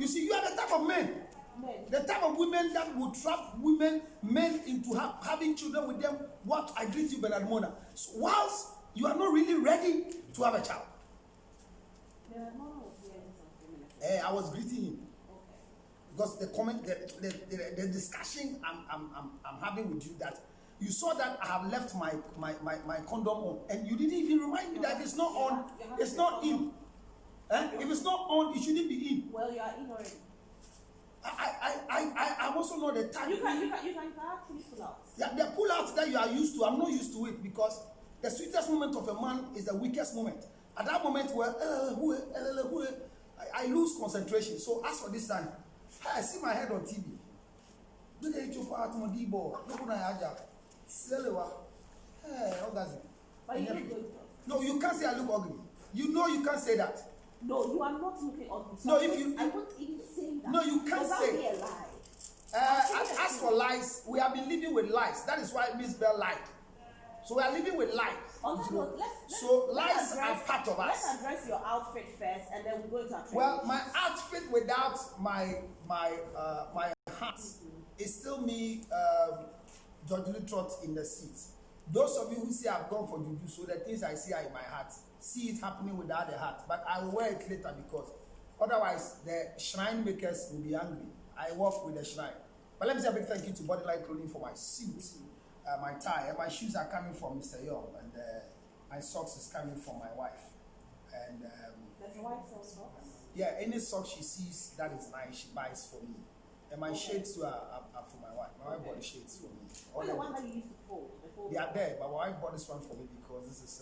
You see, you are the type of men. The type of women that will trap men into having children with them. What I greet you, Bernard Mona. So whilst you are not really ready to have a child. I was greeting him. Because the comment, the discussion I'm having with you, that you saw that I have left my condom on, and you didn't even remind me that if it's not on, it's not in. If it's not on, it shouldn't be in. Well, you are in already. I'm also not the type. You can actually pull out. Yeah, the pull out that you are used to, I'm not used to it, because the sweetest moment of a man is the weakest moment. At that moment where I lose concentration. So as for this time, I see my head on TV. No, you can't say I look ugly. You know you can't say that. No, you are not looking ugly. So no, if you, I won't even say that. No, you can't say. Be a lie. As for lies, we have been living with lies. That is why Miss Bell lied. So we are living with lies. So lies are part of us. Let's address your outfit first, and then we'll go into our training. Well, my outfit without my hat is still me, George Trot in the seat. Those of you who say I've gone for juju, so the things I see are in my heart. See it happening without the hat, but I will wear it later, because otherwise the shrine makers will be angry. I work with the shrine. But let me say a big thank you to Bodyline Clothing for my suit, my tie, and my shoes are coming from Mr. Young, and my socks is coming from my wife. And does your wife sell socks? Yeah, any sock she sees that is nice, she buys for me. And my shades too are for my wife. My wife bought the shades for me. The one that you used to fold. They are there, but my wife bought this one for me because this is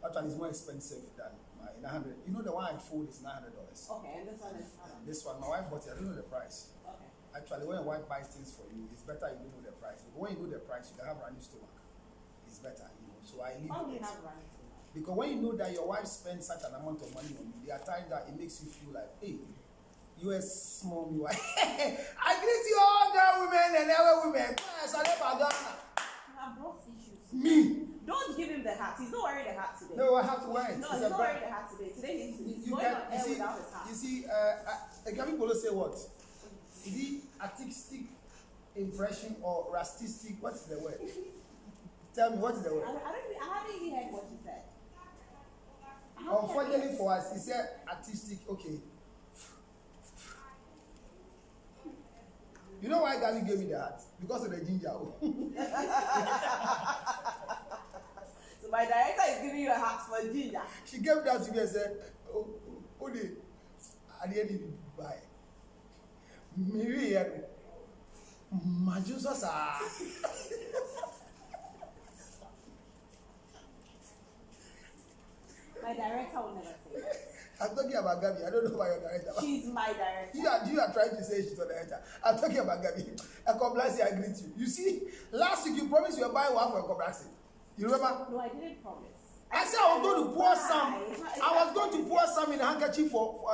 actually it's more expensive than my 100. You know the one I fold is $900. Okay, and this one is this one, my wife bought it. I don't know the price. Okay. Actually, when your wife buys things for you, it's better you don't know the price. But when you know the price, you can have running stomach. It's better, you know. So I leave How do you it. have running stomach? Because when you know that your wife spends such an amount of money on you, there are times that it makes you feel like, hey, you are small, you are. I greet you all girl women and every women. You have brought issues. Me. Don't give him the hat. He's not wearing the hat today. No, I have to wear it. No, he's not wearing the hat today. Today he's going on air without his hat. You see, Gabby Polo say what? Is it artistic impression or rastistic? What is the word? Tell me, what is the word? I haven't even heard what you said. Unfortunately for us, he said artistic. Okay. You know why Gabby gave me the hat? Because of the ginger. So my director is giving you a hat for ginger. She gave that to me and said, oh, I didn't buy. Mary, Majusa. My director will never say that. I'm talking about Gabby. I don't know about your director. She's my director. You are trying to say she's your director. I'm talking about Gabby. Ekoblasi, I greet you. You see, last week you promised you were buying one for Ekoblasi. You remember? No, I didn't promise. I said I was going to pour some. I was going to pour some in a handkerchief for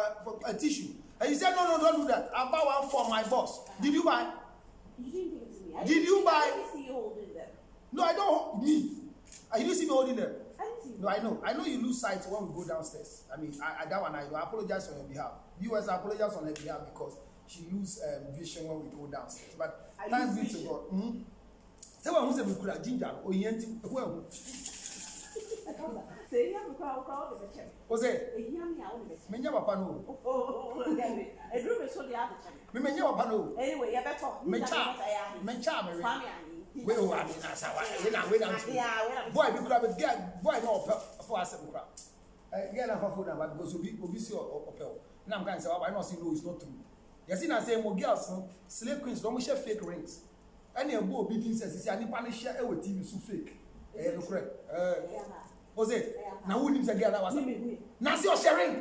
a tissue. And you said, no, don't do that. I'll buy one for my boss. Did you buy? You didn't give it to me. Did you buy? I didn't see you holding them. No, I don't. Me. You didn't see me holding them. I didn't see you. No, I know. I know you lose sight when we go downstairs. I mean, that one I know. I apologize on your behalf. Viewers, I apologize on her behalf because she lose vision when we go downstairs. But thanks be to God. Say what who say we could ginger or yenti who say you have to call the check. Ose menya papa no I do me so the other check. Me menya papa no Anyway, you better mencha me we wa me na sawa we na boy be kura be girl boy no for asem kura girl na for na but because obi see opel na am kan say why not say no it's not true. You see na say mo girls no slave queens don't share fake rings. Any abo obi din say say ani pa na share e we TV so fake no correct was it na who nim say girl na was na see o sharing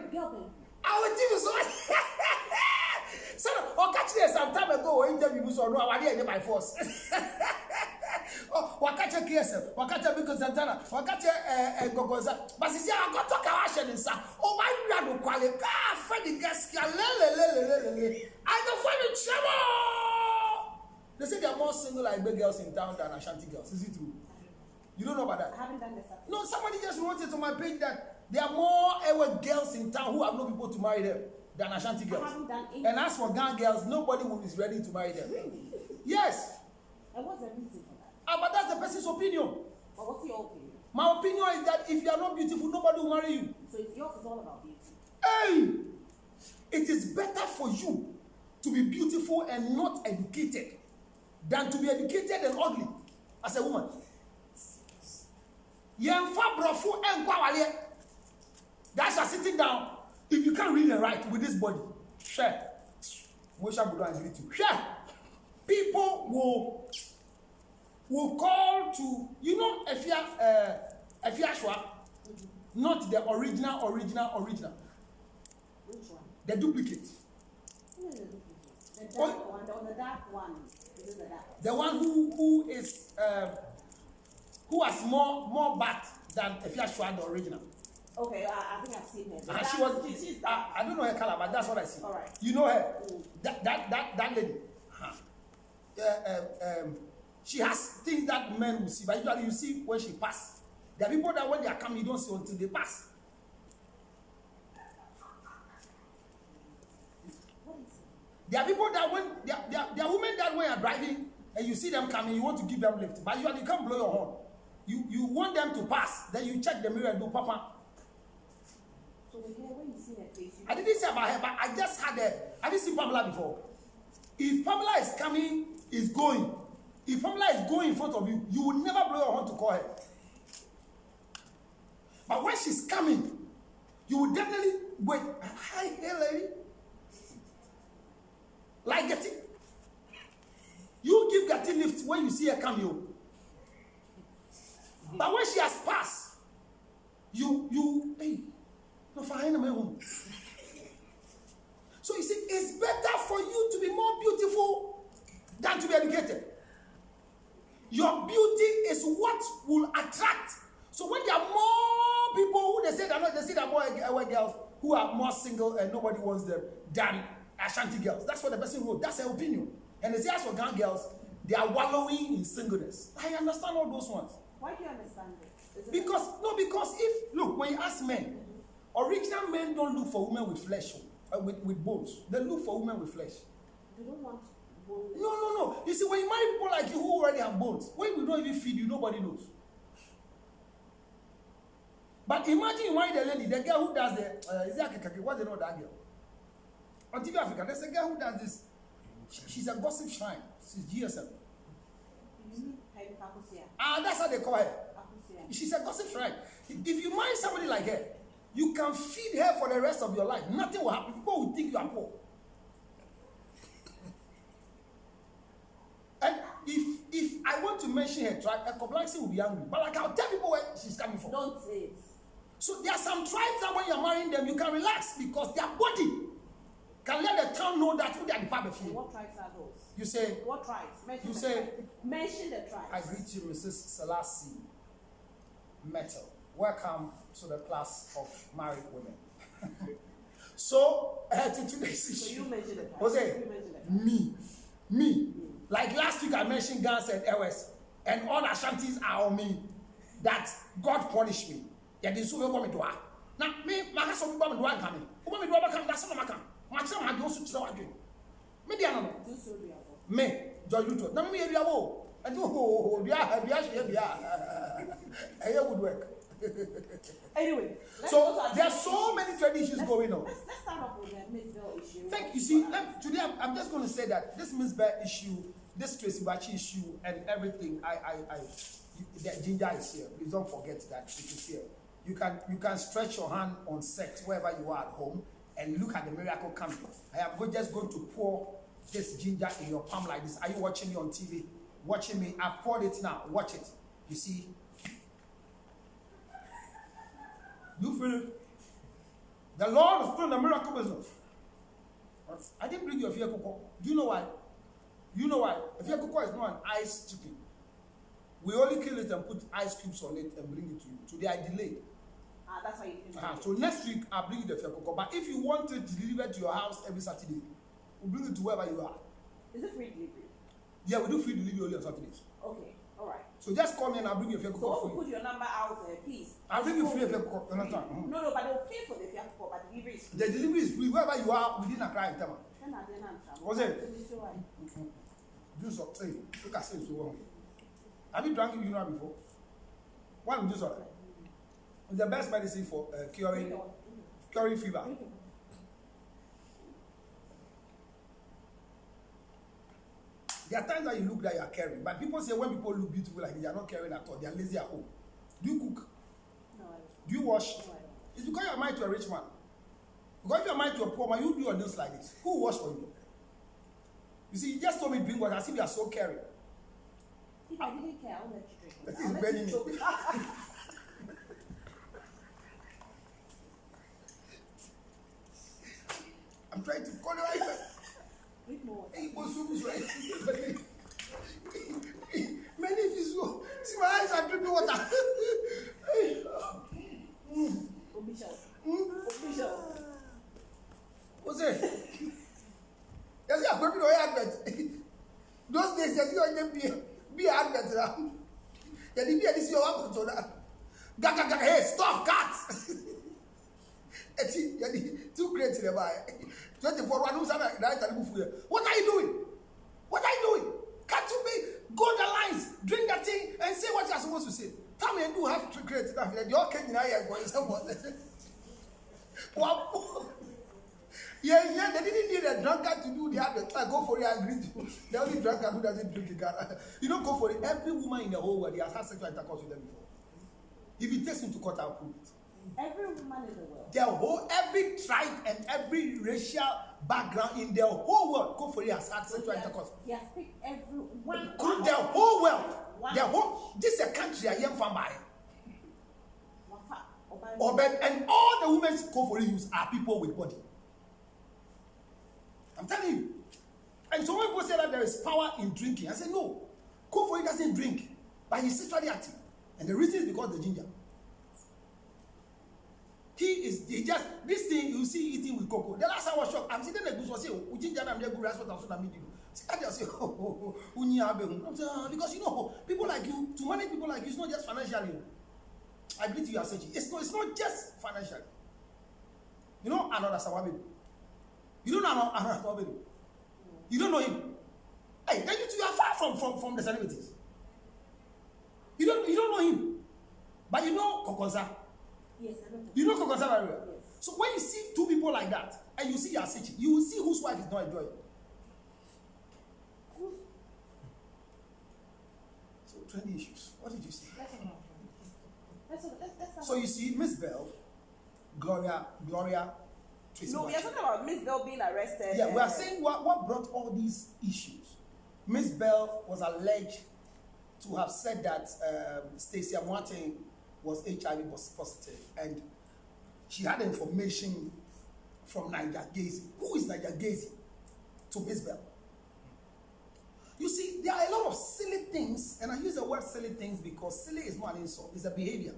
our TV so so o catch there some time ago o interview so no awade e by force o catch KSM o catch because Santana o catch Gogoza but see I got talk about share nsa o ma wia do kwale ka fa the gaskia le I don't find it trouble. They say there are more single like big girls in town than Ashanti girls. Is it true? You don't know about that? I haven't done this. No, somebody just wrote it on my page that there are more girls in town who have no people to marry them. than Ashanti girls. I haven't done anything. And as for Ghana girls, nobody who is ready to marry them. Really? Yes. And what's the reason for that? But that's the person's opinion. But what's your opinion? My opinion is that if you are not beautiful, nobody will marry you. So yours is all about beauty. Hey! It is better for you to be beautiful and not educated than to be educated and ugly as a woman. Guys are sitting down. If you can't read and write with this body, share. People will call to, you know, Efia Shwa, not the original. Which one? The duplicate. Who is the duplicate? The dark one, the dark one. Is it the dark one? The one who has more bat than Efia Shwa, the original. Okay, I think I've seen her. So she was. I don't know her color, but that's what I see. All right. You know her. That lady. She has things that men will see, but usually you see when she pass. There are people that when they are coming, you don't see until they pass. There are people that when there are women that when you are driving and you see them coming, you want to give them lift, but usually you can't blow your horn. You want them to pass, then you check the mirror and do papa. So when you see her face, I didn't say about her, but I just had I didn't see Pamela before. If Pamela is coming, is going. If Pamela is going in front of you, you will never blow your horn to call her. But when she's coming, you will definitely wait. Hi, hey lady. Like getting. You give getting lift when you see her coming. But when she has passed, hey, no fine home. So you see, it's better for you to be more beautiful than to be educated. Your beauty is what will attract. So when there are more people who they say that more girls who are more single and nobody wants them than Ashanti girls. That's what the person wrote. That's her opinion. And they say as for Ghana girls, they are wallowing in singleness. I understand all those ones. Why do you understand this? Because if look, when you ask men, original men don't look for women with flesh, with bones. They look for women with flesh. They don't want bones. No. You see, when you marry people like you who already have bones, when we don't even feed you, nobody knows. But imagine you marry the lady, the girl who does what's the name of that girl? On TV Africa, there's a girl who does this. She's a gossip shrine. She's GSM. That's how they call her. She's a gossip shrine. If you marry somebody like her, you can feed her for the rest of your life. Nothing will happen. People will think you are poor. And if I want to mention her tribe, Ekoblansi will be angry. But like I'll tell people where she's coming from. Don't say it. So there are some tribes that when you're marrying them, you can relax because their body can let the town know that who they are the part of you. What tribes are those? You say. What tribes? Mention the tribes. I greet you, Mrs. Selassie Metal. Welcome to the class of married women. So, to today's issue. So you mentioned the tribes. Jose, me. Like last week I mentioned Gans and Ewes, and all Ashantis are on me. That God punished me. Yeah, they so me do. Now me, my so me do coming. Who me do come? That's not my come. My children have also to what doing. Me dia no. Me, Joy Luto. Now me area wo. And dia would work. Anyway, so there are so many traditions going on. Let's start off with the Miss Bell issue. You see, today I'm just going to say that this Miss Bell issue, this Tracy Bachi issue, and everything, the ginger is here. Please don't forget that it is here. You can stretch your hand on sex wherever you are at home and look at the miracle coming. I am just going to pour this ginger in your palm like this. Are you watching me on TV? Watching me? I've poured it now. Watch it. You see. You feel it? The Lord is still in the miracle business. I didn't bring you a Fia Coco. Do you know why? You know why? A Fia Coco is not an ice chicken. We only kill it and put ice cubes on it and bring it to you. Today I delayed. That's why you didn't. So next week I'll bring you the Fia Coco. But if you want it delivered to your house every Saturday, we'll bring it to wherever you are. Is it free delivery? Yeah, we do free delivery only on Saturdays. Okay, all right. So just call me and I'll bring you a fake So for you. put your number out there, please. I'll bring you free a fake call. Understand? No, but they'll pay for the fake call, but delivery is free. The delivery is free wherever you are within Accra and Tema. What's it? Do something. Look at it so well. Have you drunk Uvula before? One do something. It's the best medicine for curing fever. There are times that you look like you are caring, but people say when people look beautiful like this, they are not caring at all. They are lazy at home. Do you cook? No. Do you wash? No. It's because you are married to a rich man. Because if you are married to a poor man, you do your nails like this. Who will wash for you? You see, you just told me drink water as if you are so caring. If I didn't care, I'll let you drink. That is burning me. I'm trying to call you right. Drink more. Hey, what's right? Many of you see my eyes are dripping water. What's it? Yes, I'm going to advert. Those days, you're going to be advert now. You didn't hear this, you're up to that. Hey, stop, cats! Too great to the buy. 24 what are you doing? What are you doing? Can't you be go the lines, drink that thing, and say what you're supposed to say? Tell me and do have to create enough. You're okay, you're going somewhere. Yeah, they didn't need a drunkard to do the other. Like, go for it and agree to. The only drunkard who doesn't drink it. You don't go for it. Every woman in the whole world, he has had sexual intercourse with them before. If it takes him to court, I'll prove it. Every woman in the world. Every tribe and every racial background in the whole world, go for it, has had sexual intercourse. He has picked everyone. The whole world. This is a country I am from by. And all the women go for it use are people with body. I'm telling you. And so when people say that there is power in drinking, I say no. Go for it doesn't drink, but he's sexually active. And the reason is because the ginger. He just, this thing you see eating with cocoa. The last time I was shocked, I'm sitting there, I say, ginger, I'm there, good, that's what I'm saying. I just say, because you know, people like you, to manage people like you, it's not just financially. I believe you are saying it's not just financially. You know another Sawabi. You don't know another Sawabi. You don't know him. Hey, then you are far from the celebrities. You don't know him. But you know Kokoza. Yes, I know. You know Kokoza very well. Yes. So when you see two people like that, and you see Yasichi, you will see whose wife is not enjoying. So 20 issues. What did you say? So you see, Miss Bell, Gloria Tracy. No, we are talking about Miss Bell being arrested. Yeah, we are saying what brought all these issues. Miss Bell was alleged to have said that Stacey Amoateng was HIV positive, and she had information from Niger Gacy. Who is Niger Gacy to Miss Bell? You see, there are a lot of silly things, and I use the word silly things because silly is not an insult, it's a behavior.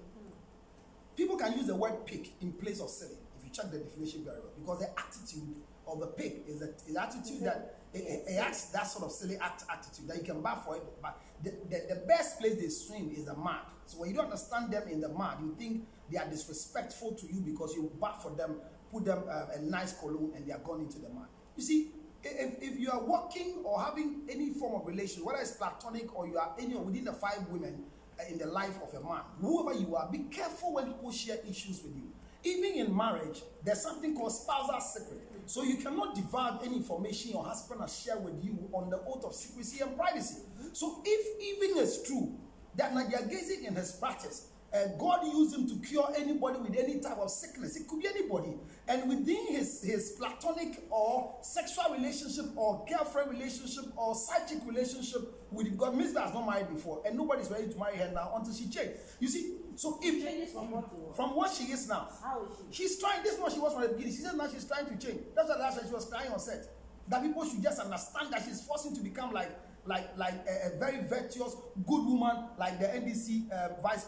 People can use the word pig in place of silly, if you check the definition very well, because the attitude of the pig is an attitude that it acts that sort of silly attitude that you can buy for it. But the best place they swim is the mud. So when you don't understand them in the mud, you think they are disrespectful to you because you bath for them, put them a nice cologne, and they are gone into the mud. You see, if you are working or having any form of relation, whether it's platonic or you are within the 5 women in the life of a man, whoever you are, be careful when people share issues with you. Even in marriage, there's something called spousal secret. So you cannot divulge any information your husband has shared with you on the oath of secrecy and privacy. So if even it's true that Niger Gacy in his practice, God used him to cure anybody with any type of sickness, it could be anybody, and within his platonic or sexual relationship or girlfriend relationship or side chick relationship with God, Miss Bell has not married before, and nobody's ready to marry her now until she changed. You see, so if changes from what she is now, how is she? She's trying. This is what she was from the beginning. She said now she's trying to change. That's why last time she was crying on set. That people should just understand that she's forcing to become like a very virtuous, good woman, like the NDC vice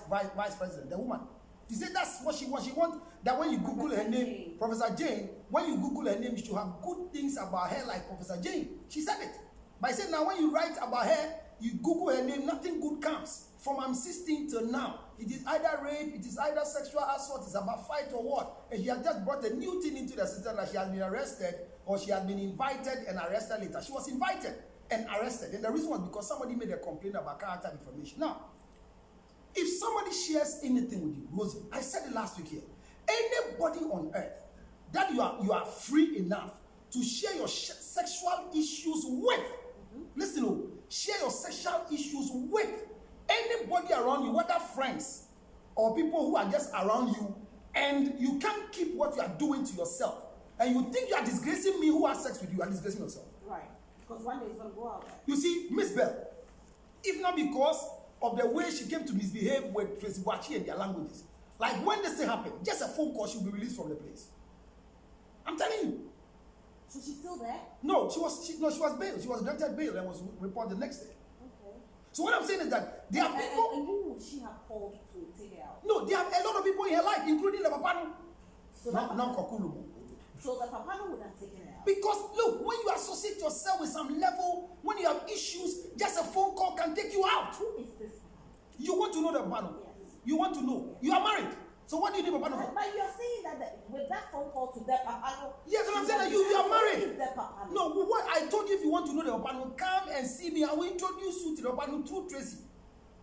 president, the woman. She said that's what she wants. She wants that when you Google her name, Professor Jane, when you Google her name, you should have good things about her like Professor Jane. She said it. But I said now when you write about her you Google her name, nothing good comes. From I'm 16 till now, it is either rape, it is either sexual assault, it's about fight or what. And she has just brought a new thing into the system that she has been arrested or she has been invited and arrested later. She was invited and arrested. And the reason was because somebody made a complaint about character information. Now, if somebody shares anything with you, Rosie, I said it last week here, anybody on earth that you are free enough to share your sexual issues with, listen, share your sexual issues with anybody around you, whether friends or people who are just around you, and you can't keep what you are doing to yourself, and you think you are disgracing me who has sex with you, you are disgracing yourself. Right. Because one day it's going to go out there. You see, Miss Bell, if not because of the way she came to misbehave with Tracy Boakye and their languages, like when this thing happened, just a phone call, she'll be released from the place. I'm telling you. So she's still there? No, she was bailed. She was granted bail and was reported the next day. Okay. So what I'm saying is that there are people. And who would she have called to take it out? No, there are a lot of people in her life, including the Papano. So now Kokulubu. So the Papano would have taken it out. Because look, when you associate yourself with some level, when you have issues, just a phone call can take you out. Who is this? You want to know the Papano? Yes. You want to know. You are married. So what do you need Papano for? But you're saying that with that phone call to the Papano. Yes, I'm saying that you are married. The Papano. No, what I told you, if you want to know the Papano, come and see me. I will introduce you to the Papano through Tracy.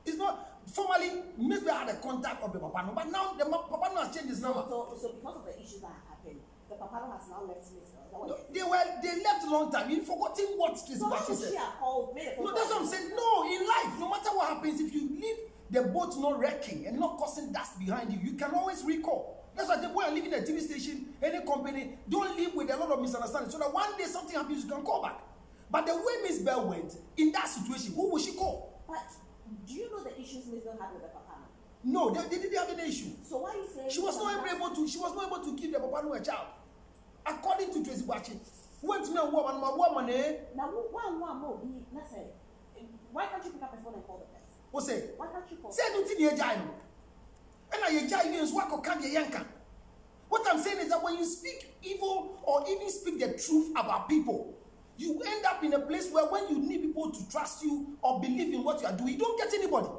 It's not formally, maybe I had a contact of the Papano, but now the Papano has changed his number. So because of the issues that happened, the Papano has now left Miss Bell. No, they left a long time. You've forgotten what Tracy Boakye said. No, that's what I'm saying. No, in life, no matter what happens, if you leave the boat not wrecking and not causing dust behind you, you can always recall. That's why when I live in a TV station, any company, don't live with a lot of misunderstanding, so that one day something happens, you can call back. But the way Miss Bell went in that situation, who will she call? But do you know the issues Miss Bell had with the Papano? No, they didn't have any issue. So why are you saying she was not able to give the Papano a child, according to Tracy Boakye. Went to me and woman, now one more. Why can't you pick up a phone and call the person? What's it? Why can't you call? Say nothing here, Jaino. And I jai means what can be yanka. What I'm saying is that when you speak evil or even speak the truth about people, you end up in a place where when you need people to trust you or believe in what you are doing, you don't get anybody.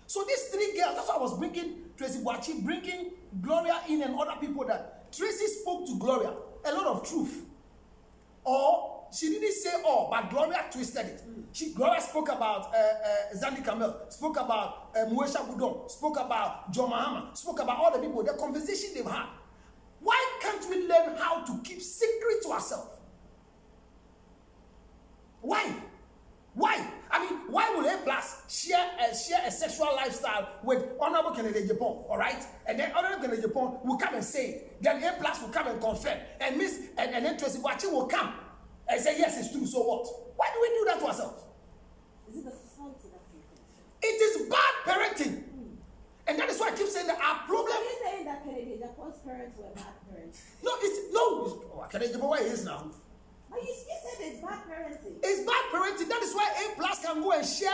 So these three girls, that's why I was bringing Tracy Boakye, bringing Gloria in and other people, that Tracy spoke to Gloria a lot of truth. Or she didn't say all, but Gloria twisted it. Gloria spoke about Zandi Kamel, spoke about Muesha Budon, spoke about John Mahama, spoke about all the people, the conversation they've had. Why can't we learn how to keep secret to ourselves? Why? Why? I mean, why will A Plus share a sexual lifestyle with Honorable Kennedy Japan, all right? And then Honorable Kennedy Japan will come and say it. Then A Plus will come and confirm. And then Tracy Boakye will come and say, yes, it's true, so what? Why do we do that to ourselves? Is it the society that's thinking? It is bad parenting. And that is why I keep saying that our problem... Are you saying that Kennedy Japan's parents were bad parents? No, Kennedy Japan, where he is now. But you said it's bad parenting. It's bad parenting. That is why A Plus can go and share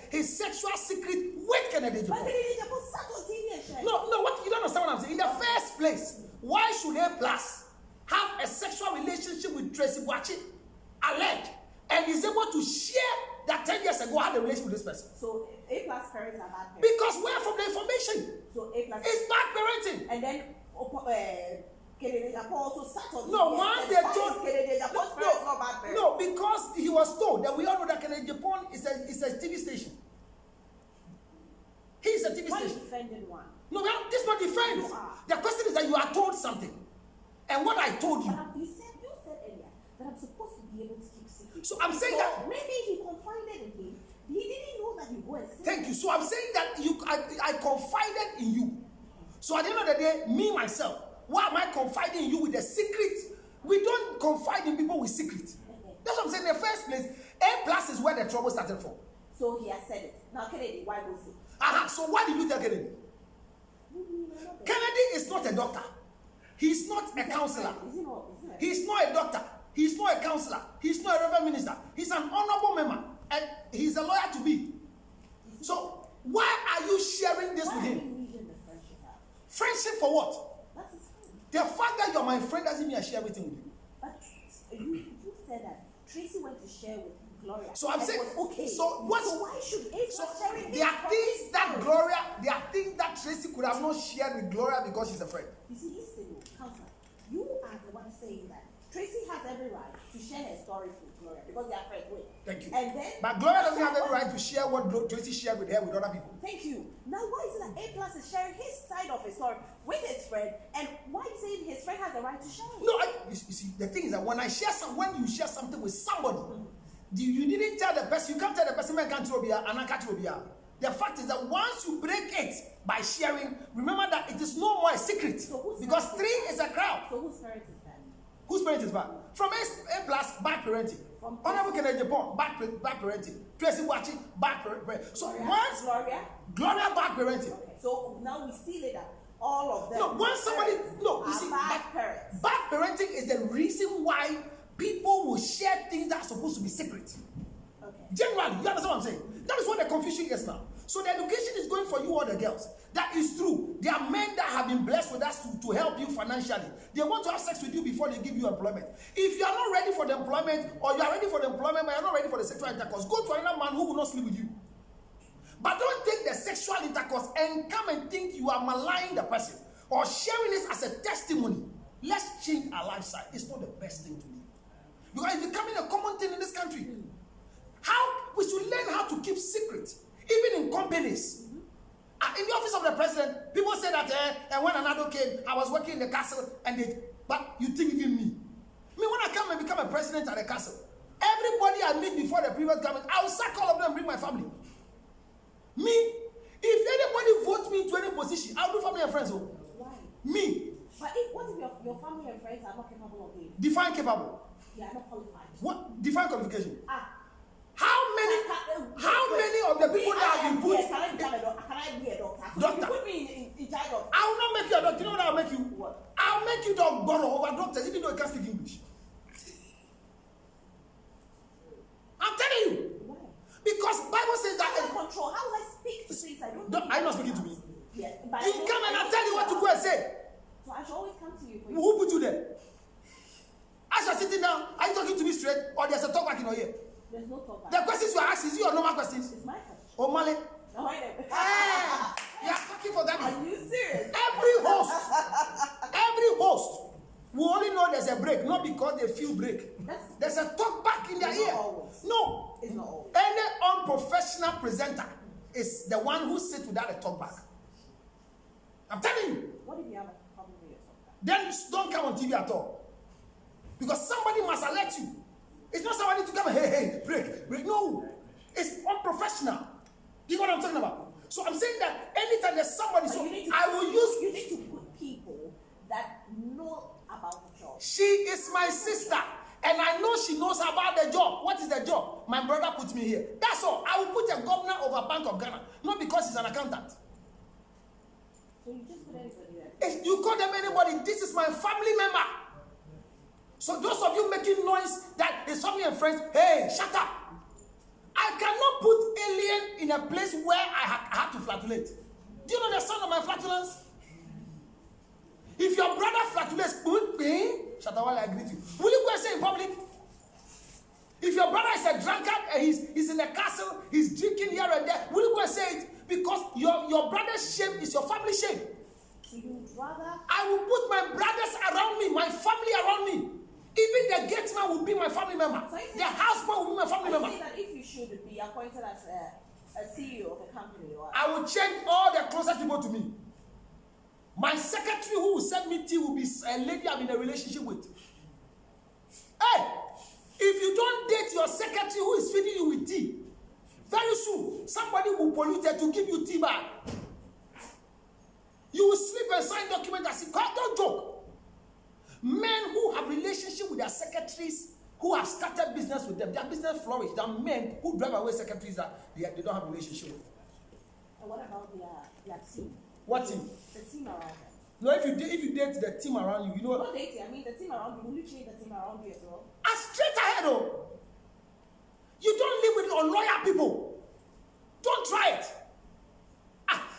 his sexual secret with Kennedy Japan. But Kennedy Japan sat on TV and shared. No, what you don't understand what I'm saying. In the first place, why should A Plus have a sexual relationship with Tracy Boakye, alleged, and is able to share that 10 years ago had a relationship with this person? So A Plus parents are bad parents. Because where from the information? So A Plus. It's bad parenting. And then Kennedy Japan also sat on. No, once they told Kennedy Japan's parents not bad parents. No, because he was told that we all know that Kennedy Japan is a TV station. He is a TV Why station. you defended one? No, this is not defense. The question is that you are told something, and what I told you. But you said earlier that I'm supposed to be able to keep secret. So I'm saying that maybe he confided in me. He didn't know that you were. Thank you. So I'm saying that I confided in you. So at the end of the day, me myself, why am I confiding in you with a secret? We don't confide in people with secrets. That's what I'm saying. In the first place, A Plus is where the trouble started from. So he has said it. Now Kennedy, why was it? So why did you tell Kennedy? Kennedy is not a doctor. He's not a counselor. He's not a doctor. He's not a counselor. He's not a reverend minister. He's an honorable member. And he's a lawyer to be. So why are you sharing this with him? Friendship for what? The fact that you're my friend doesn't mean I share everything with you. But you said that Tracy went to share with Gloria. So I'm saying, okay. So why should A-Plus sharing? There are things that Tracy could have not shared with Gloria because she's a friend. You see, listen, Counselor, you are the one saying that Tracy has every right to share her stories with Gloria because they are friends. Wait. Thank you. And then, but Gloria doesn't have every right to share what Tracy shared with her with other people. Thank you. Now, why is it that A-Plus is sharing his side of his story with his friend, and why are you saying his friend has the right to share it? No, you see, the thing is that when you share something with somebody, you didn't tell the person. You can't tell the person, man, can't be and I can't be. The fact is that once you break it by sharing, remember that it is no more a secret. So because 3 is a crowd. So whose parent is that? Whose parent is bad? From A-Plus, bad parenting. Honorable Kennedy Japan, bad parenting. Tracy Wachi, bad parenting. So once Gloria, bad parenting. Okay. So now we see later all of them. No, once somebody you see, bad parents. Bad parenting is the reason why people will share things that are supposed to be secret. Okay. Generally, you understand what I'm saying? That is what the confusion is now. So the education is going for you all the girls. That is true. There are men that have been blessed with us to help you financially. They want to have sex with you before they give you employment. If you are not ready for the employment, or you are ready for the employment but you are not ready for the sexual intercourse, go to another man who will not sleep with you. But don't take the sexual intercourse and come and think you are maligning the person or sharing this as a testimony. Let's change our lifestyle. It's not the best thing to do. Because it's becoming a common thing in this country. How we should learn how to keep secret, even in companies. In the office of the president, people say that and when another came, I was working in the castle, but you think even me? When I come and become a president at the castle, everybody I meet before the previous government, I will sack all of them and bring my family. Me, if anybody votes me into any position, I'll do family and friends. Why? Me. But what if your family and friends are not capable of it? Define capable. They are not qualified. What? Define qualification. How many of the people that have been put? Can I be a doctor? Doctor. You put me in charge of. I will not make you a doctor. You know what I'll make you? What? I'll make you dog borrow over doctors, even though you can't speak English. I'm telling you. Why? Because Bible says that. Control. How will I speak to things I don't? Are you not speaking to me? Yes. You come and I tell you what to go and say. So I should always come to you. Who put you there? As you're sitting down, are you talking to me straight, or there's a talk back in your ear? There's no talk back. The questions you are asking is your normal questions. It's my question. Oh, Male. No, I don't. You are talking for them. Are you serious? Every host will only know there's a break, not because they feel break. There's a talk back in their ear. Always. No. It's not always. Any unprofessional presenter is the one who sits without a talk back. I'm telling you. What if you have a problem with your talk back? Then you don't come on TV at all. Because somebody must alert you. It's not somebody to come and hey, break. No. It's unprofessional. Do you know what I'm talking about? So I'm saying that anytime there's somebody, You need to put people that know about the job. She is my sister. And I know she knows about the job. What is the job? My brother put me here. That's all. I will put a governor over Bank of Ghana. Not because he's an accountant. So you just put anybody there. If you call them anybody, this is my family member. So those of you making noise that is family and friends, hey, shut up. I cannot put alien in a place where I have to flatulate. Do you know the sound of my flatulence? If your brother flatulates, shut up while I greet you. Will you go and say in public? If your brother is a drunkard and he's in the castle, he's drinking here and there, will you go and say it? Because your brother's shame is your family shame. So you would rather... I will put my brothers around me, my family around me. Even the gate man will be my family member. So the houseboy will be my family member. I say that if you should be appointed as a CEO of a company, I will change all the closest people to me. My secretary who will send me tea will be a lady I'm in a relationship with. Hey, if you don't date your secretary who is feeding you with tea, very soon somebody will pollute it to give you tea back. You will sleep and sign documents that say, don't joke. Men who have relationship with their secretaries, who have started business with them, their business flourish. There are men who drive away secretaries that they don't have a relationship with. And what about their team? What team? The team around them. No, if you date the team around you, you know. Not dating. I mean the team around you. Will you change the team around you as well? Straight ahead, oh. You don't live with unloyal people. Don't try it.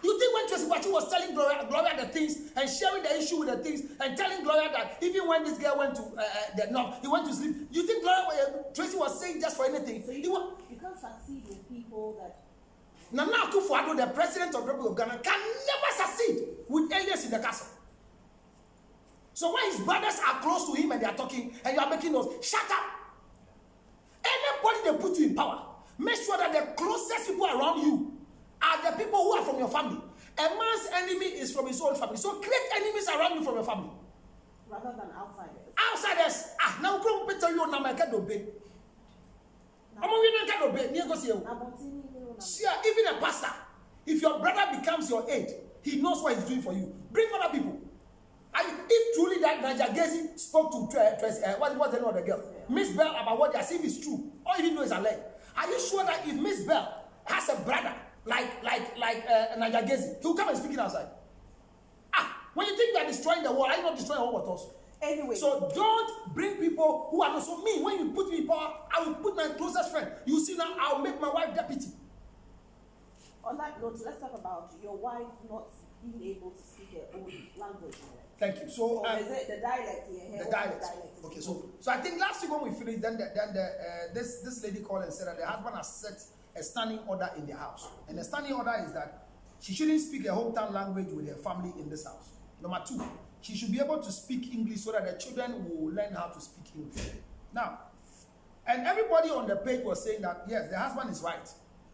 You think when Tracy Wachi was telling Gloria the things and sharing the issue with the things and telling Gloria that even when this girl went to the north, he went to sleep. You think Tracy people that... Nana Akufo-Addo, the president of the Republic of Ghana, can never succeed with aliens in the castle. So when his brothers are close to him and they are talking, and you are making those, shut up. Anybody they put you in power, make sure that the closest people around you are the people who are from your family. A man's enemy is from his own family. So create enemies around you from your family. Rather than outsiders. Outsiders. Now come better you na make do be. Even a pastor, if your brother becomes your aide, he knows what he's doing for you. Bring other people. If truly that Nyajagezi spoke to what's the name of the girl? Miss Bell about what they are saying is true. All he knows is a lie. Are you sure that if Miss Bell has a brother like Nyajagezi, he will come and speak it outside? When you think you are destroying the world, are you not destroying all with us? Anyway. So don't bring people who are not so me. When you put me in power, I will put my closest friend. You see now, I'll make my wife deputy. On that note, let's talk about your wife not being able to speak her own language. Thank you. So is it the dialect here? The dialect. Okay, so I think last week when we finished, then this lady called and said that the husband has set a standing order in the house, and the standing order is that she shouldn't speak her hometown language with her family in this house. Number 2, she should be able to speak English so that the children will learn how to speak English. Now, and everybody on the page was saying that yes, the husband is right.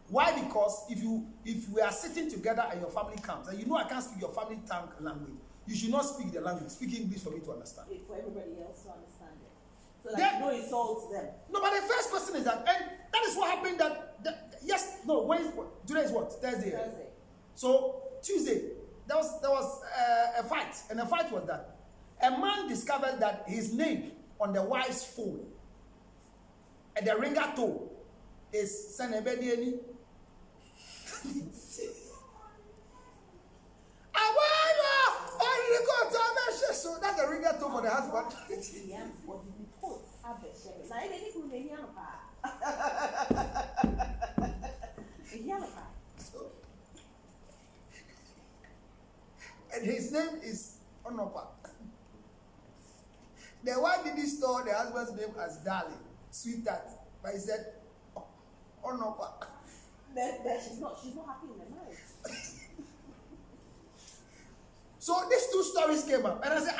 Why? Because if we are sitting together and your family comes, and you know I can't speak your family tongue language, you should not speak the language. Speak English for me to understand. For everybody else to understand it. So that no insults them. No, but the first question is that, and that is what happened today is what? Thursday. So Tuesday, there was a fight, and the fight was that a man discovered that his name on the wife's phone and the ringer tone is Senebedieni. So that's the ringer tone for the husband. And his name is Onopa. The wife didn't store the husband's name as darling, sweetheart, but he said Onopa. She's not happy in the marriage. So these 2 stories came up, and I said,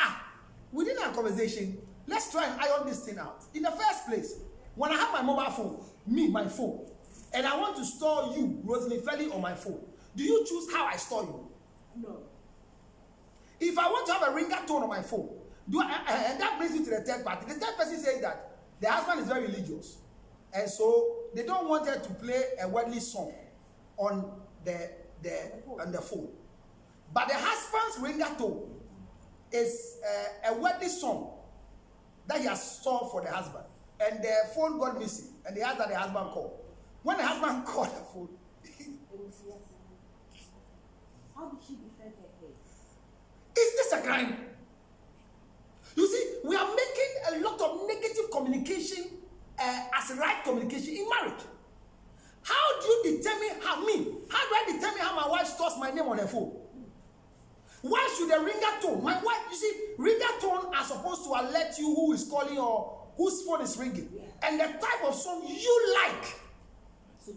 within our conversation, let's try and iron this thing out. In the first place, when I have my mobile phone, my phone, and I want to store you, Rosalie Felly, on my phone, do you choose how I store you? No. If I want to have a ringer tone on my phone, and that brings you to the third party. The third person says that the husband is very religious, and so they don't want her to play a worldly song on the phone. But the husband's ringer tone is a worldly song that he has stored for the husband. And the phone got missing. And they asked that the husband called. When the husband called the phone, how did she defend her case? Is this a crime? You see, we are making a lot of negative communication as right communication in marriage. How do you determine how do I determine how my wife stores my name on her phone? Why should the ringer tone? My wife, you see, ringer tone are supposed to alert you who is calling or whose phone is ringing. Yeah. And the type of song you like to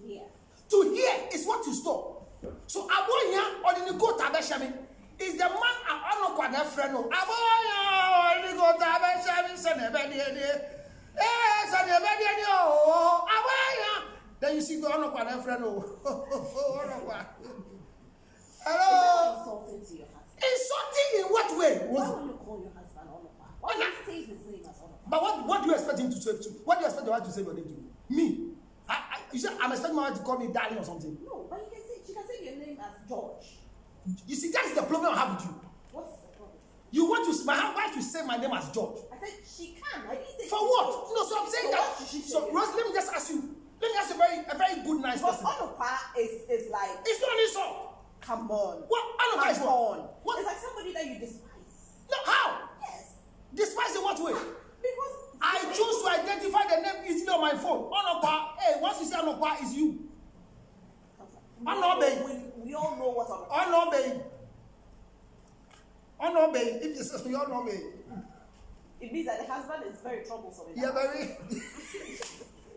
hear is what you store. So Aboya or the Nico Tabeshami is the man I don't know what friend of Aboya or the Nico Tabeshami then you see the honor what friend of hello. Insulting to your husband. Insulting in what way? Why will you call your husband Onopa? Why do you say his name as Onopa? But what do you expect him to say to? What do you expect your wife to say your name to? Me? You said I'm expecting my wife to call me darling or something. No, but she can say your name as George. You see, that is the problem I have with you. What's the problem? You want my wife to say my name as George? I said she can. I didn't say for what? No, so I'm saying that. So Rose, let me just ask you. Let me ask a very good, nice person. Onopa is like. It's not an insult. Come on. What? Onopa is what? What? It's like somebody that you despise. No, how? Yes. Despise in what way? Because I choose to identify the name easily on my phone. Onopa. Hey, once you say Onopa, it's you. We all know what Onopa. Onobe. If you say you Onobe. It means that the husband is very troublesome. Yeah, very.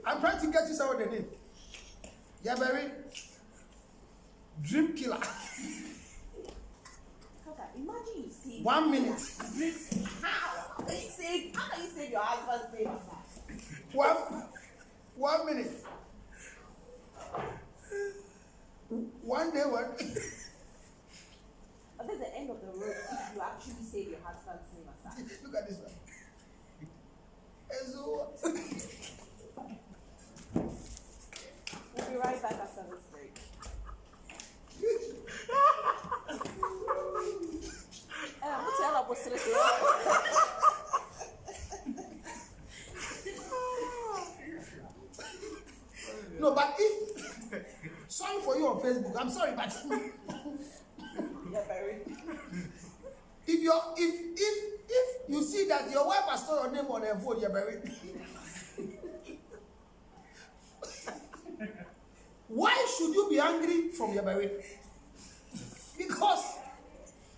I'm trying to get you some of the name. Yeah, baby. Dream killer. Imagine you see 1 minute. How can you save your husband's name? 1 minute. One day, one. But that's the end of the road if you actually save your husband's name aside. Look at this one. We'll be right back after this break. No, but if sorry for you on Facebook, I'm sorry, but if you see that your wife has stored your name on her phone, you're buried. Why should you be angry from your buried? Because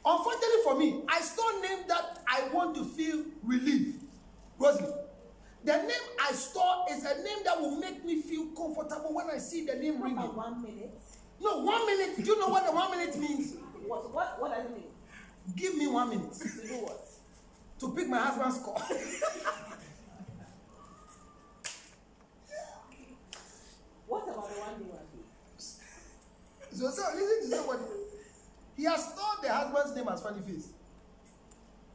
unfortunately for me, I store name that I want to feel relief. Rosie, the name I store is a name that will make me feel comfortable when I see the name ringing. About 1 minute? No, 1 minute. Do you know what the 1 minute means? What does it mean? Give me 1 minute. To do what? To pick my husband's call. What about the 1 day? So listen to somebody. He has stored the husband's name as Funny Face.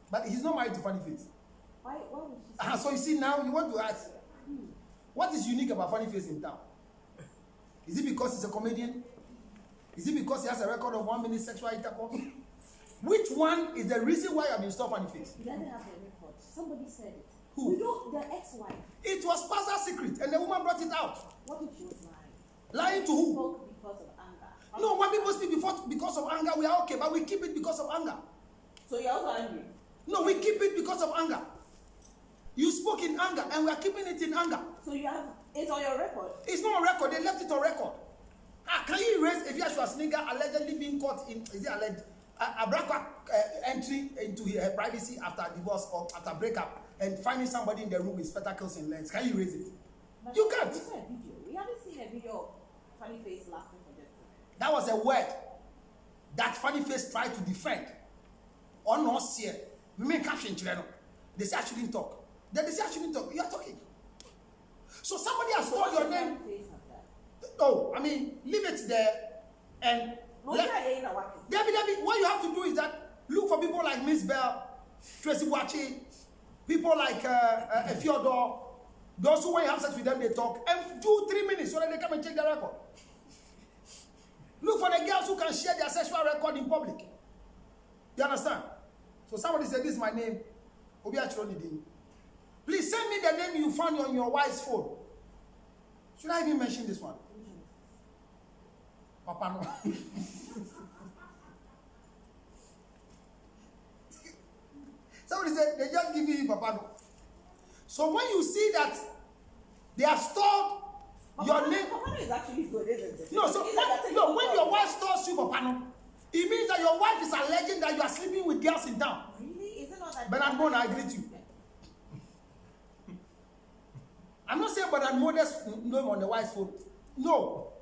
But he's not married to Funny Face. Why would she say so you see now, you want to ask, what is unique about Funny Face in town? Is it because he's a comedian? Is it because he has a record of 1 minute sexual intercourse? Which one is the reason why you have been stopped Funny Face? He doesn't have a record. Somebody said it. Who? You know, the ex-wife. It was pastor's secret, and the woman brought it out. What if she was lying? Lying to who? Spoke because of anger. No, when people speak because of anger, we are okay, but we keep it because of anger. So you're also angry? No, we keep it because of anger. You spoke in anger, and we are keeping it in anger. So it's on your record? It's not on record. They left it on record. Can you erase Efia Schwarzenegger allegedly being caught in, is it alleged, a entry into her privacy after divorce or after breakup and finding somebody in the room with spectacles and lens? Can you erase it? But You can't. We saw a video. We haven't seen a video of Funny Face laughing for just. That was a word that Funny Face tried to defend. Or not see it. We make caption children. They say I shouldn't talk. Then they say I shouldn't talk. You are talking. So somebody has called your name. Oh, I mean, leave it there and Debbie, what you have to do is that look for people like Miss Bell, Tracy Wachi, people like Theodore, those who when you have sex with them they talk, and do 3 minutes so that they come and check the record. Look for the girls who can share their sexual record in public. You understand? So somebody said, this is my name. Please send me the name you found on your wife's phone. Should I even mention this one? Papa no. Somebody said they just give you Papa no. So when you see that they have stored your name, Papa no is actually good, isn't it? No, so when your wife stores you Papa no, it means that your wife is alleging that you are sleeping with girls in town. Really? Is it not that? Bernard Mona, I greet you. I'm not saying Bernard Mona's name on the wife's phone. No.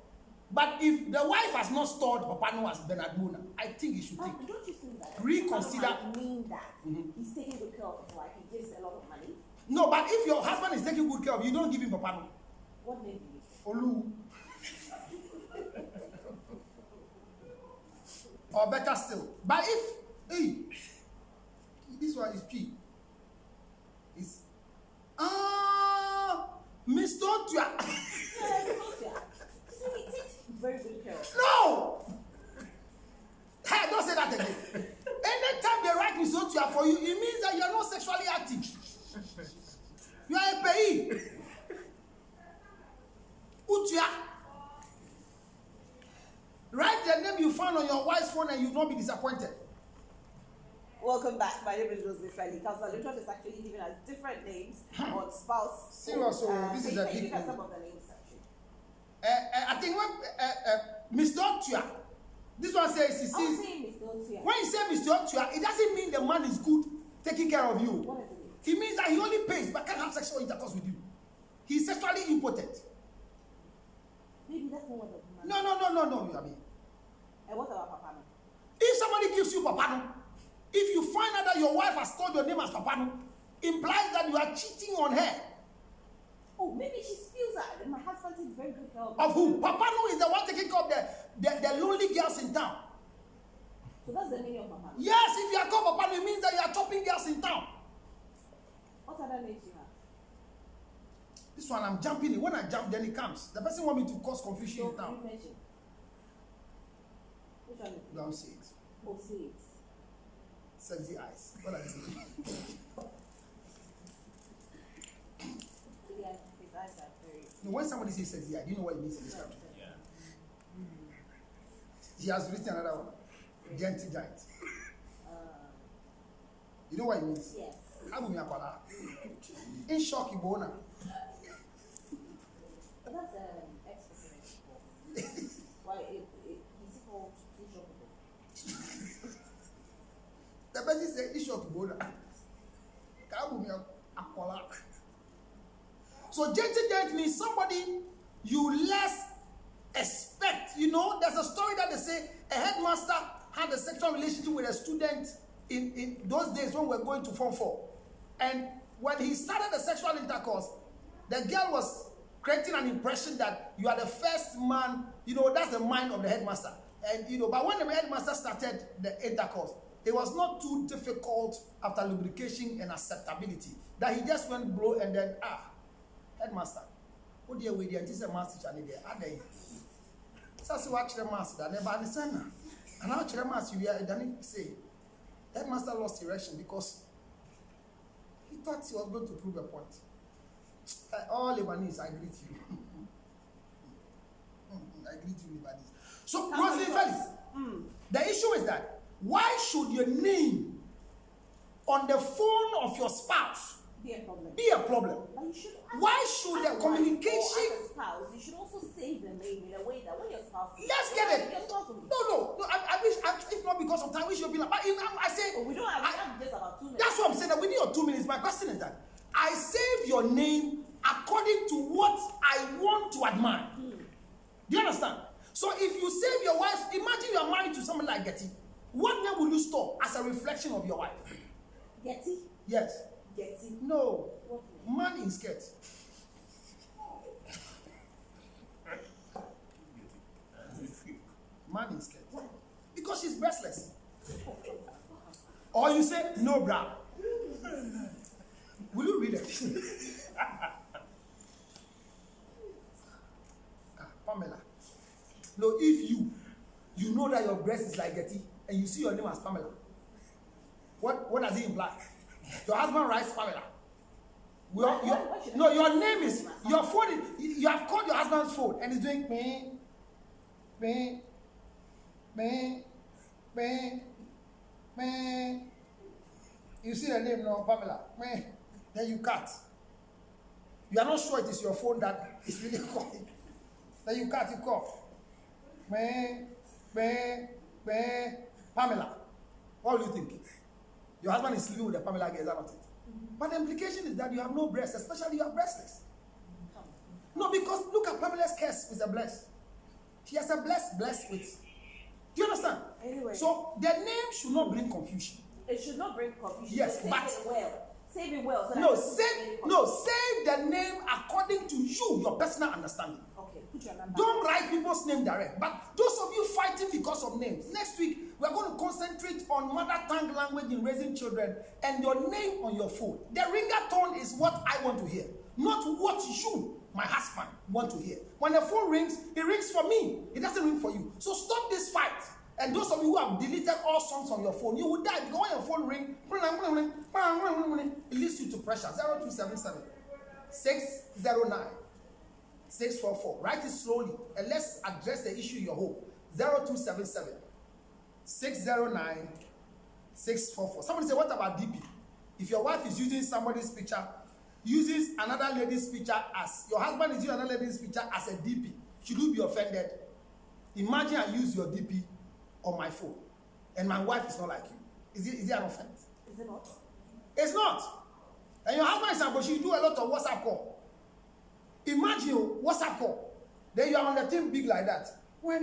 But if the wife has not stored Papa no as Bernard Mona, I think he should take. Don't you think that Reconsider. Might mean that he's taking good care of his wife, he gives a lot of money? No, but if your husband is taking good care of you, don't give him Papa no. What name do you say? Olu. Or better still. But if, this one is P. It's, Mr. Tua. Very good care. No! Hey, don't say that again. Anytime they write Mr. Tua for you, it means that you are not sexually active. You are a payee. Utia. Write the name you found on your wife's phone and you will not be disappointed. Welcome back. My name is Rosemary Friendly. Counselor Luton is actually giving us different names on spouse. Serious, so this is a big thing. thing. Some of the names actually. I think when Mr. Tua, this one says he sees. When you say Mr. Tua, it doesn't mean the man is good taking care of you. What does it mean? It means that he only pays but can't have sexual intercourse with you. He's sexually impotent. Maybe that's not what the your name as Papano implies that you are cheating on her. Oh, maybe she feels that my husband is very good girl. Of who? Papano is the one taking care of the lonely girls in town. So that's the meaning of Papano? Yes, if you are called Papano, it means that you are topping girls in town. What other names you have? This one, I'm jumping in. When I jump, then it comes. The person want me to cause confusion in town. Which one is it? Don't say it. Oh, say it. Sexy eyes. What are they? Yeah, his eyes are very... No, when somebody says sexy eye, do you know what it means in this country? Yeah. He has written another one. Gentle giant. You know what it means? Yes. In shock, Ibona. But that's ex-president. Why he's called Bishop? The person said, in shock, Ibona. So gentle giant means somebody you less expect. You know, there's a story that they say a headmaster had a sexual relationship with a student in those days when we were going to Form 4. And when he started the sexual intercourse, the girl was creating an impression that you are the first man, you know, that's the mind of the headmaster. And, you know, but when the headmaster started the intercourse, it was not too difficult after lubrication and acceptability that he just went blow and then, headmaster, what do you wait until the master teacher need there? So watch the master that never understand. And now the master you then say, headmaster lost direction because he thought he was going to prove a point. All Lebanese, I greet you. I greet you, Lebanese. So, Rosalie Felix, the issue is that why should your name on the phone of your spouse be a problem? Be a problem. Why should the communication? As a spouse, you should also save the name in a way that when your spouse. Let's get it. No. I wish, if not because of time, we should be like. But I say. Oh, we don't have just about 2 minutes. That's what I'm saying. That within your 2 minutes, my question is that I save your name according to what I want to admire. Do you understand? So if you save your wife, imagine you are married to someone like Getty. What name will you store as a reflection of your wife? Getty? Yes. Getty? No. Man in skirt. Man in skirt. Because she's breastless. Or you say, no bra. Will you read it? Pamela. No, if you know that your breast is like Getty and you see your name as Pamela, what does it imply? Your husband writes Pamela. No, your name is your phone. You have called your husband's phone and it's doing bang, bang, bang, bang, bang. You see the name now, Pamela. Bang. Then you cut. You are not sure it is your phone that is really calling. Then you cut, you call. Bang, bang, bang. Pamela. What do you think? Your husband is sleeping with the Pamela girl, is that not it? But the implication is that you have no breast, especially you are breastless. No, because look at Pamela's case with a bless. She has a blessed with. Do you understand? Anyway. So the name should not bring confusion. It should not bring confusion. Yes, but save it well. Save the name according to you, your personal understanding. Okay, put your number. Don't write people's name direct. But those of you fighting because of names, next week we are going to concentrate on mother tongue language in raising children and your name on your phone. The ringertone is what I want to hear, not what you, my husband, want to hear. When the phone rings, it rings for me. It doesn't ring for you. So stop this fight. And those of you who have deleted all songs on your phone, you will die because when your phone rings, it leads you to pressure. 0277 609 644. Write it slowly and let's address the issue in your home. 0277 609 644. Somebody say, what about DP? If your wife is using somebody's picture, uses another lady's picture as your husband is using another lady's picture as a DP, should you be offended? Imagine I use your DP on my phone and my wife is not like you. Is it an offense? Is it not? It's not. And your husband is but she do a lot of WhatsApp call. Imagine WhatsApp call. Then you are on the team big like that. When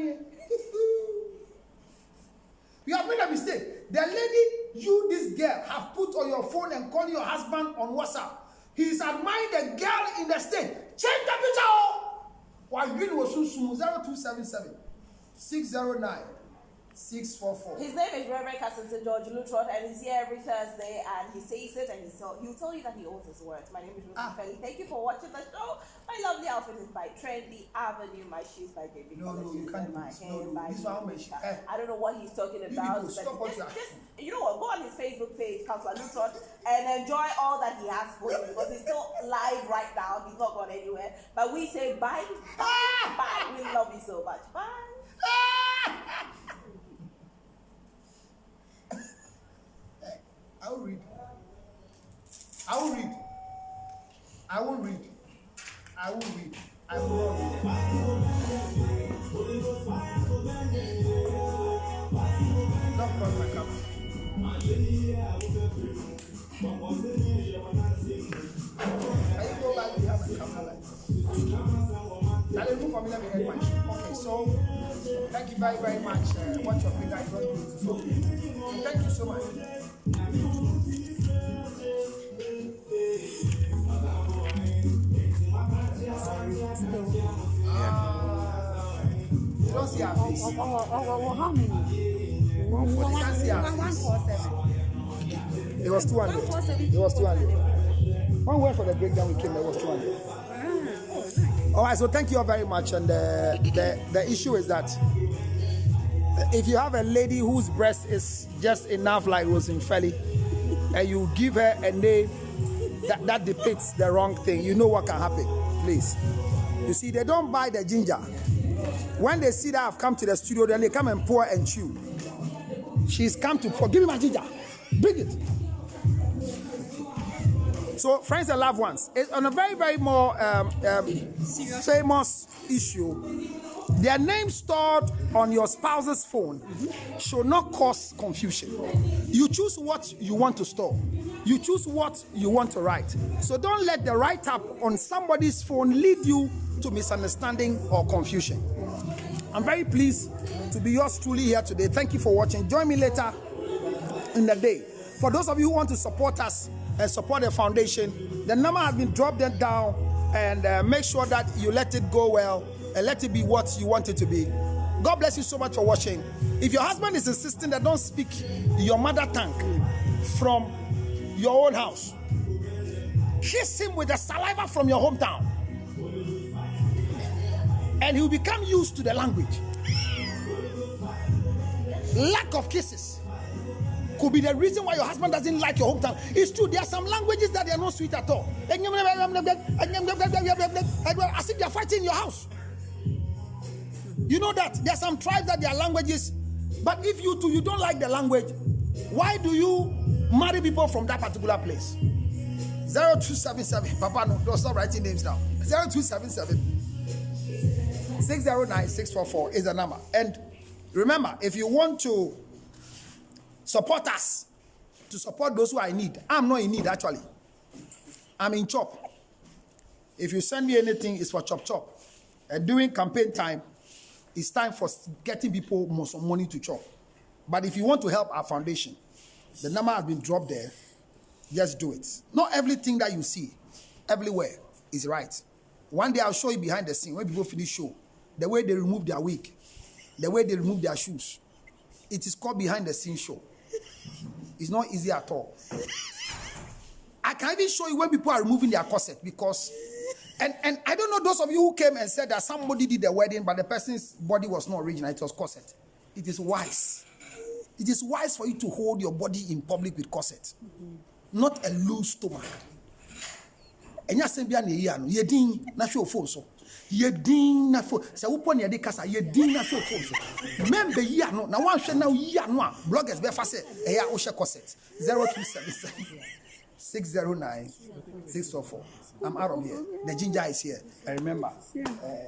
you have made a mistake. The lady you, this girl, have put on your phone and call your husband on WhatsApp. He is admiring the girl in the state. Change the picture. Why you was soon 0277 609 644. His name is Reverend Cousin George Lutrot, and he's here every Thursday, and he says it, and he'll tell you that he owns his words. My name is Ruth Felly. Thank you for watching the show. My lovely outfit is by Trendy Avenue. My shoes by David. No, you can't. My hair by this one I don't know what he's talking about. But just, you know what? Go on his Facebook page, Councilor Lutrot, and enjoy all that he has for you, because he's still live right now. He's not gone anywhere. But we say bye. Bye. We love you so much. Bye. I will read. I will read. I won't read. I will read. I will not read. Don't cross my camera. Can you go back behind my camera like this? Now, move for me, let me get my shoe. Okay, so thank you very, very much. Watch your finger. I don't do it. So thank you so much. You don't see our face. How many? You can't see our face. 147. It was 200. It was 200. One word for the breakdown we came, there was 200. All right, so thank you all very much. And the issue is that if you have a lady whose breast is just enough like Rosin Felly, and you give her a name that depicts the wrong thing, you know what can happen. Please. You see, they don't buy the ginger. When they see that I've come to the studio, then they come and pour and chew. She's come to pour. Give me my ginger. Bring it. So, friends and loved ones, it's on a very, very more famous issue. Their name stored on your spouse's phone should not cause confusion. You choose what you want to store. You choose what you want to write. So don't let the write-up on somebody's phone lead you to misunderstanding or confusion. I'm very pleased to be yours truly here today. Thank you for watching. Join me later in the day. For those of you who want to support us and support the foundation, the number has been dropped down, and make sure that you let it go well and let it be what you want it to be. God bless you so much for watching. If your husband is insisting that don't speak your mother tongue from your own house, kiss him with the saliva from your hometown, and he will become used to the language. Lack of kisses could be the reason why your husband doesn't like your hometown. It's true, there are some languages that they are not sweet at all. As if they are fighting in your house. You know that there are some tribes that their languages, but if you too, you don't like the language, why do you marry people from that particular place? 0277, Papa, no, don't stop writing names now. 0277 609 644 is the number. And remember, if you want to support us, to support those who are in need, I'm not in need actually. I'm in chop. If you send me anything, it's for chop. And during campaign time, it's time for getting people some money to chop. But if you want to help our foundation, the number has been dropped there. Just do it. Not everything that you see everywhere is right. One day I'll show you behind the scene when people finish show, the way they remove their wig, the way they remove their shoes. It is called behind the scene show. It's not easy at all. I can even show you when people are removing their corset, because and I don't know those of you who came and said that somebody did the wedding but the person's body was not original, it was corset. It is wise. It is wise for you to hold your body in public with corset, not a loose stomach. And you say, "You ding na show phone so, you ding na phone." Say, "Who pon yede kasa? You ding na show phone so." Member ya no na wan hwe na ya no a bloggers be fa say, "Eh ya wo hwe corset." 0277 609 644. I'm out of here. The ginger is here. And remember,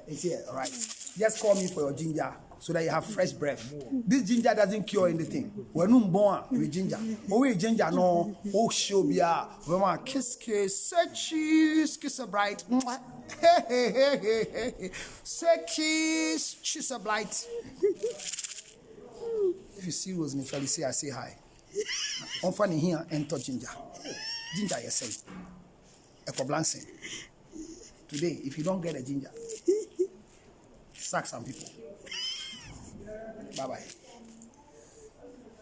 it's here, all right? Just call me for your ginger so that you have fresh breath. This ginger doesn't cure anything. We're not born with ginger. Oh, we ginger, no. Oh, she'll be a kiss, say cheese, kiss a bright. Say kiss a blight. If you see Rosin Felly, I say hi. On funny here and to ginger. Ginger, you say. Ekoblansen. Today, if you don't get a ginger, sack some people. Bye bye.